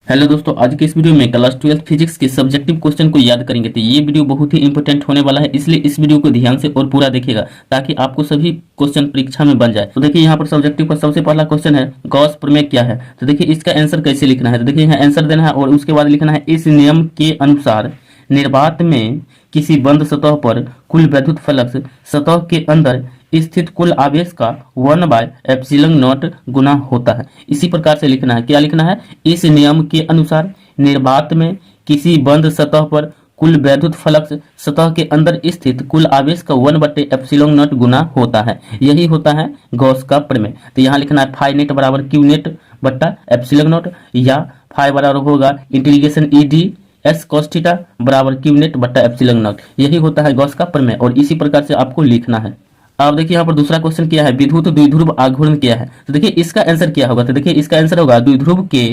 Hello दोस्तों, आज के इस वीडियो में क्लास 12 फिजिक्स के सब्जेक्टिव क्वेश्चन को याद करेंगे। तो ये वीडियो बहुत ही इंपॉर्टेंट होने वाला है, इसलिए इस वीडियो को ध्यान से और पूरा देखिएगा ताकि आपको सभी क्वेश्चन परीक्षा में बन जाए। तो देखिए यहाँ पर सब्जेक्टिव का सबसे पहला क्वेश्चन है, गॉस प्रमेय क्या है। तो देखिए इसका आंसर कैसे लिखना है। तो देखिए यहाँ आंसर देना है और उसके बाद लिखना है, इस नियम के अनुसार निर्वात में किसी बंद सतह पर कुल वैद्युत फ्लक्स सतह के अंदर स्थित कुल आवेश का 1/एप्सिलॉन नॉट गुना होता है। इसी प्रकार से लिखना है, क्या लिखना है, इस नियम के अनुसार निर्वात में किसी बंद सतह पर कुल वैद्युत फ्लक्स सतह के अंदर स्थित कुल आवेश का 1/एप्सिलॉन नॉट गुना होता है। यही होता है गॉस का प्रमेय। तो यहाँ लिखना है फाई नेट बराबर क्यू नेट बट्टा एप्सिलॉन नॉट, या फाई बराबर होगा integration E D S cos theta बराबर क्यू नेट बट्टा एप्सिलॉन नॉट। यही होता है गॉस का प्रमेय और इसी प्रकार से आपको लिखना है। अब देखिए यहाँ पर दूसरा क्वेश्चन क्या है, विद्युत द्विध्रुव आघूर्ण क्या है। तो देखिए इसका आंसर क्या होगा। तो देखिए इसका आंसर होगा, द्विध्रुव के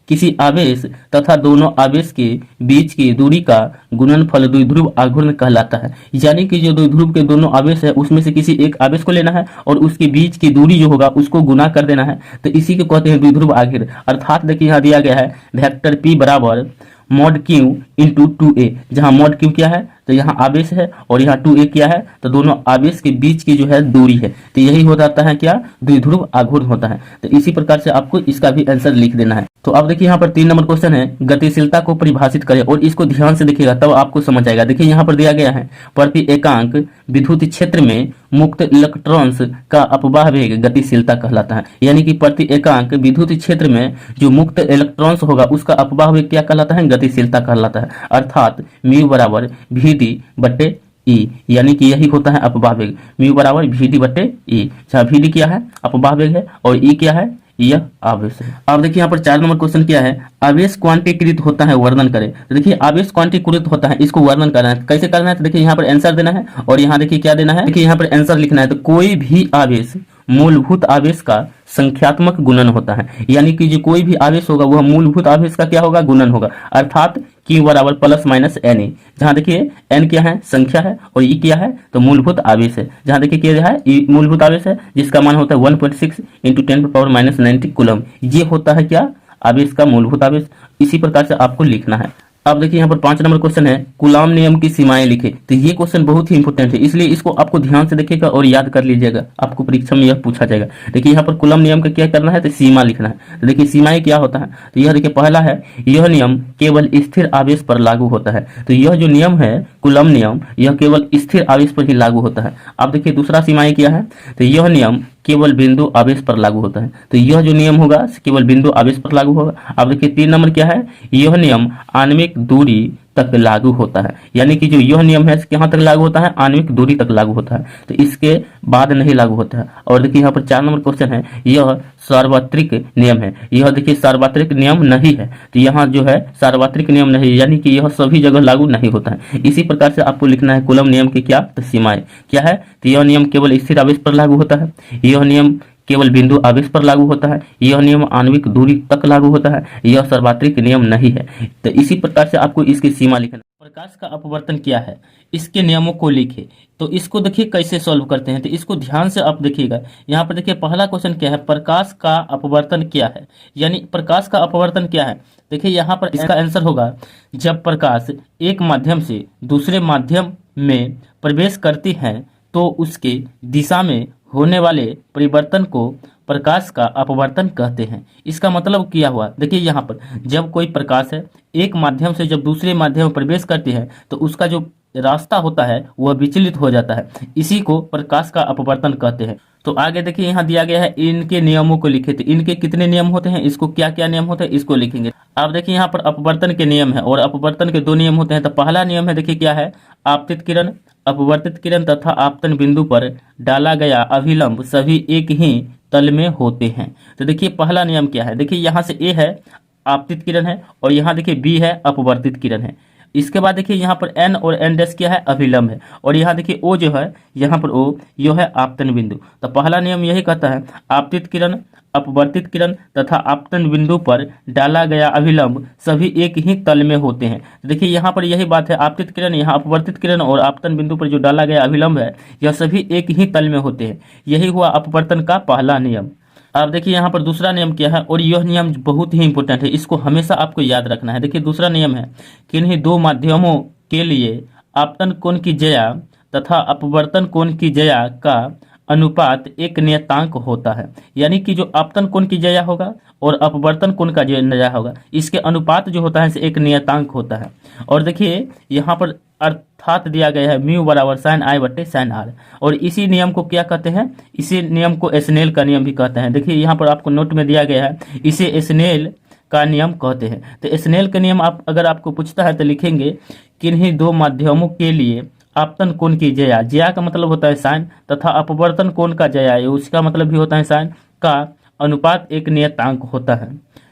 किसी आवेश तथा दोनों आवेश के बीच की दूरी का गुणनफल द्विध्रुव आघूर्ण कहलाता है। यानी कि जो द्विध्रुव के दोनों आवेश है उसमें से किसी एक आवेश को लेना है और उसके बीच की दूरी जो होगा उसको गुना कर देना है। तो इसी को कहते हैं द्विध्रुव आघूर्ण। अर्थात देखिए यहाँ दिया गया है वेक्टर पी बराबर मॉड क्यू इंटू 2a, जहाँ मॉड क्यू क्या है, तो यहाँ आवेश है और यहाँ 2a क्या है, तो दोनों आवेश के बीच की जो है दूरी है। तो यही हो जाता है क्या, द्विध्रुव आघूर्ण होता है। तो इसी प्रकार से आपको इसका भी आंसर लिख देना है। तो अब देखिए यहाँ पर 3 नंबर क्वेश्चन है, गतिशीलता को परिभाषित करें, और इसको ध्यान से देखिएगा तब आपको समझ आएगा। देखिए यहाँ पर दिया गया है, प्रति एकांक विद्युत क्षेत्र में मुक्त इलेक्ट्रॉन्स का अपवाह वेग गतिशीलता कहलाता है। यानी कि प्रति एकांक विद्युत क्षेत्र में जो मुक्त इलेक्ट्रॉन्स होगा उसका अपवाह वेग क्या कहलाता है, गतिशीलता कहलाता है। अर्थात म्यू बराबर वी डी बट्टे ई, यानी कि यही होता है अपवाह वेग। म्यू बराबर वी डी बट्टे ई, जहाँ वी डी क्या है, अपवाह वेग है, और ई क्या है, यह आवेश है। अब देखिए यहाँ पर 4 नंबर क्वेश्चन क्या है, आवेश क्वांटीकृत होता है, वर्णन करें। तो देखिए आवेश क्वांटीकृत होता है, इसको वर्णन करना है। कैसे करना है, तो देखिए यहाँ पर आंसर देना है और यहाँ देखिए क्या देना है, देखिए यहाँ पर आंसर लिखना है। तो कोई भी आवेश मूलभूत आवेश का संख्यात्मक गुणन होता है। यानी कि जो कोई भी आवेश होगा वह मूलभूत आवेश का क्या होगा, गुणन होगा। अर्थात Q बराबर प्लस माइनस एन ए, जहाँ देखिए n क्या है, संख्या है, और E क्या है, तो मूलभूत आवेश है। जहाँ देखिए क्या है, E मूलभूत आवेश है जिसका मान होता है 1.6 इंटू 10⁻⁻90 कूलम। ये होता है क्या, आवेश का मूलभूत आवेश। इसी प्रकार से आपको लिखना है। अब देखिए यहाँ पर 5 नंबर क्वेश्चन है, कूलाम नियम की सीमाएं लिखे। तो ये क्वेश्चन बहुत ही इंपॉर्टेंट है, इसलिए इसको आपको ध्यान से देखिएगा और याद कर लीजिएगा, आपको परीक्षा में यह पूछा जाएगा। देखिए यहाँ पर कूलाम नियम का क्या करना है, तो सीमा लिखना है। तो देखिए सीमाएं क्या होता है, तो यह देखिए पहला है, यह नियम केवल स्थिर आवेश पर लागू होता है। तो यह जो नियम है कूलाम नियम, यह केवल स्थिर आवेश पर ही लागू होता है। अब देखिए दूसरा सीमाएं क्या है, तो यह नियम केवल बिंदु आवेश पर लागू होता है। तो यह जो नियम होगा केवल बिंदु आवेश पर लागू होगा। अब देखिए 3 नंबर क्या है, यह नियम आणविक दूरी तक लागू होता है। यानी कि जो यह नियम है कहाँ तक लागू होता है, आणविक दूरी तक लागू होता है, तो इसके बाद नहीं लागू होता है। और देखिए यहाँ पर 4 नंबर क्वेश्चन है, यह सार्वत्रिक नियम है। यह देखिए सार्वत्रिक नियम नहीं है, तो यहाँ जो है सार्वत्रिक नियम नहीं, यानी कि यह सभी जगह लागू नहीं होता है। इसी प्रकार से आपको लिखना है कूलम नियम की क्या, तो सीमाएं क्या है, तो यह नियम केवल स्थिर आवेश पर लागू होता है, यह नियम केवल बिंदु आवेश पर लागू होता है, यह नियम आणविक दूरी तक लागू होता है, यह सार्वत्रिक नियम नहीं है। तो इसी प्रकार से आपको इसकी सीमा लिखना। प्रकाश का अपवर्तन क्या है, इसके नियमों को लिखे। तो इसको देखिए कैसे सॉल्व करते हैं, तो इसको ध्यान से आप देखिएगा। यहाँ पर देखिए पहला क्वेश्चन क्या है, प्रकाश का अपवर्तन क्या है, यानी प्रकाश का अपवर्तन क्या है। देखिए यहाँ पर इसका आंसर होगा, जब प्रकाश एक माध्यम से दूसरे माध्यम में प्रवेश करती है तो उसके दिशा में होने वाले परिवर्तन को प्रकाश का अपवर्तन कहते हैं। इसका मतलब क्या हुआ, देखिए यहाँ पर जब कोई प्रकाश है एक माध्यम से जब दूसरे माध्यम में प्रवेश करती है तो उसका जो रास्ता होता है वह विचलित हो जाता है, इसी को प्रकाश का अपवर्तन कहते हैं। तो आगे देखिए यहाँ दिया गया है, इनके नियमों को लिखे। तो इनके कितने नियम होते हैं, इसको क्या क्या नियम होते हैं, इसको लिखेंगे। आप देखिए यहाँ पर अपवर्तन के नियम है और अपवर्तन के 2 नियम होते हैं। तो पहला नियम है, देखिए क्या है, आपतित किरण, अपवर्तित किरण तथा आपतन बिंदु पर डाला गया अभिलंब सभी एक ही तल में होते हैं। तो देखिए पहला नियम क्या है, देखिए यहाँ से ए है आपतित किरण है और यहाँ देखिए बी है अपवर्तित किरण है। इसके बाद देखिए यहाँ पर एन और एन डैश क्या है, अभिलंब है, और यहाँ देखिए ओ जो है, यहाँ पर ओ यह है आपतन बिंदु। तो पहला नियम यही कहता है, आपतित किरण, अपवर्तित किरण तथा आपतन बिंदु पर डाला गया अभिलंब सभी एक ही तल में होते हैं। तो देखिए यहाँ पर यही बात है, आपतित किरण, यहाँ अपवर्तित किरण और आपतन बिंदु पर जो डाला गया अभिलंब है यह सभी एक ही तल में होते हैं। यही हुआ अपवर्तन का पहला नियम। अब देखिए यहाँ पर दूसरा नियम क्या है, और यह नियम बहुत ही इंपॉर्टेंट है, इसको हमेशा आपको याद रखना है। देखिए दूसरा नियम है, किन्हीं दो माध्यमों के लिए आपतन कोण की ज्या तथा अपवर्तन कोण की ज्या का अनुपात एक नियतांक होता है। यानी कि जो आपतन कोण की ज्या होगा और अपवर्तन कोण का ज्या होगा, इसके अनुपात जो होता है से एक नियतांक होता है। और देखिए यहाँ पर अर्थात दिया गया है म्यू बराबर साइन आई बट्टे साइन आर, और इसी नियम को क्या कहते हैं, इसी नियम को एस्नेल का नियम भी कहते हैं। देखिए यहाँ पर आपको नोट में दिया गया है, इसे एस्नेल का नियम कहते हैं। तो एस्नेल का नियम आप अगर आपको पूछता है तो लिखेंगे, किन्हीं दो माध्यमों के लिए आपतन कोण की ज्या, ज्या का मतलब होता है साइन, तथा अपवर्तन कोण का ज्या, उसका मतलब भी होता है साइन, का अनुपात एक नियतांक होता है।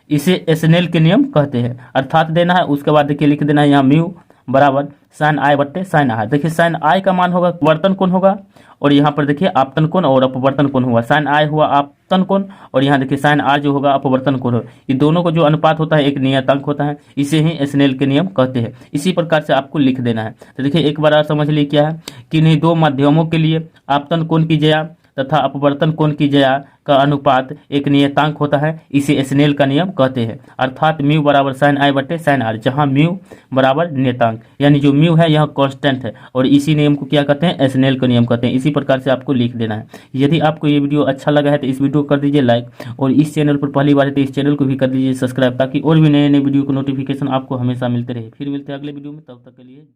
इसे एस्नेल के नियम कहते हैं। अर्थात देना है, उसके बाद देखिए लिख देना है यहाँ म्यू बराबर साइन आई बट्टे साइन आर। देखिए साइन आई का मान होगा वर्तन कोण होगा, और यहाँ पर देखिए आपतन कोण और अपवर्तन कोण हुआ। साइन आई हुआ आपतन कोण, और यहाँ देखिए साइन आर जो होगा अपवर्तन कोण होगा। ये दोनों को जो अनुपात होता है एक नियतांक होता है, इसे ही एस्नेल के नियम कहते हैं। इसी प्रकार से आपको लिख देना है। तो देखिए एक बार और समझ लीजिए क्या है, कि इन्हीं दो माध्यमों के लिए आपतन कोण की ज्या तथा अपवर्तन कोण की ज्या का अनुपात एक नियतांक होता है, इसे एस्नेल का नियम कहते हैं। अर्थात म्यू बराबर साइन आई बट्टे साइन आर, जहां म्यू बराबर नियतांक, यानी जो म्यू है यह कांस्टेंट है, और इसी नियम को क्या कहते हैं, एस्नेल का नियम कहते हैं। इसी प्रकार से आपको लिख देना है। यदि आपको ये वीडियो अच्छा लगा है तो इस वीडियो को कर दीजिए लाइक, और इस चैनल पर पहली बार है तो इस चैनल को भी कर दीजिए सब्सक्राइब, ताकि और भी नए नए वीडियो को नोटिफिकेशन आपको हमेशा मिलते रहे। फिर मिलते हैं अगले वीडियो में, तब तक के लिए।